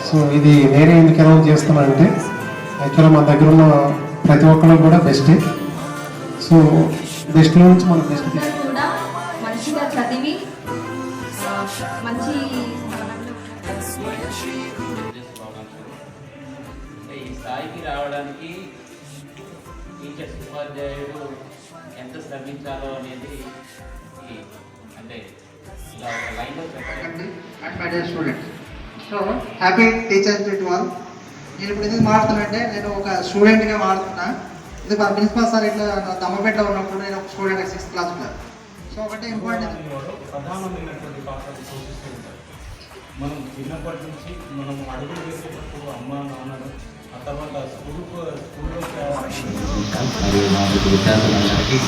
So ఇది నేనే ఎందుకు అనౌన్స్ చేస్తున్నా అంటే యాక్చువల్గా మన దగ్గర ఉన్న ప్రతి ఒక్కరు కూడా బెస్టే. సో బెస్ట్లో నుంచి మనం బెస్ట్ కూడా మంచిగా చదివి మంచి ఈ స్థాయికి రావడానికి టీచర్స్ ఉపాధ్యాయుడు ఎంత శ్రమించాలో అనేది అంటే ఇలా ఒక లైన్లో చెప్పండి. And my dear student, so happy teachers day to all. నేను ఇప్పుడు ఎందుకు మాట్లాడుతున్నా నేను ఒక స్టూడెంట్గా మాట్లాడుతున్నా. ఇది మా ప్రిన్సిపల్ సార్ ఇట్లా దమ్మపేటలో ఉన్నప్పుడు నేను ఒక స్టూడెంట్ 6th క్లాస్లో. సో ఒకటే ఇంపార్టెంట్ ప్రధానమైనటువంటి పాత్ర పోషిస్తూ ఉంటారు. మనం చిన్నప్పటి నుంచి మనం అడుగులు వేసేటప్పుడు అమ్మ నాన్నలు, ఆ తర్వాత స్కూల్లో మరియు మా విద్యార్థులందరికీ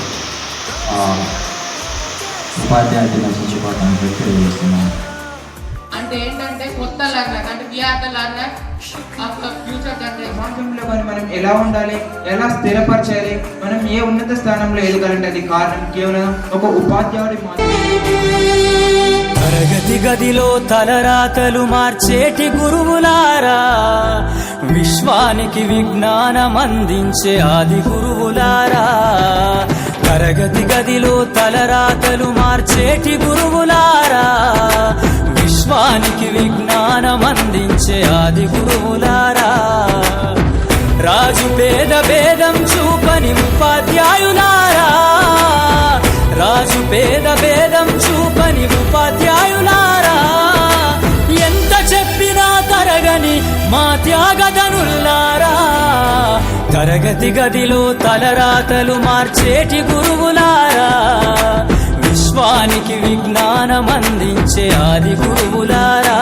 ఉపాధ్యాయ దినోత్సవ శుభాకాంక్షలు తెలియజేస్తున్నాను. అంటే ఏంటంటే కొత్త లర్నర్ అంటే we are the learner of the future generation. సమాజంలో మనం ఎలా ఉండాలి, ఎలా స్థిరపరచాలి, మనం ఏ ఉన్నత స్థానంలో ఎదగాలంటే అది కారణం కేవలం ఒక ఉపాధ్యాయుడి తరగతి గదిలో తలరాతలు మార్చేటి గురువులారా, విశ్వానికి విజ్ఞానం అందించే ఆది గురువులారా. తరగతి గదిలో తలరాతలు మార్చేటి గురువులారా, విశ్వానికి విజ్ఞానం అందించే ఆది గురువులారా. రాజు పేద భేదం చూపని ఉపాధ్యాయులారా, రాజు పేద భేదం చూపని ఉపాధ్యాయులారా. ఎంత చెప్పినా తరగని మా త్యాగధనుల్లారా, తరగతి గదిలో తలరాతలు మార్చేటి గురువులారా, విశ్వానికి విజ్ఞానం అందించే ఆది గురువులారా.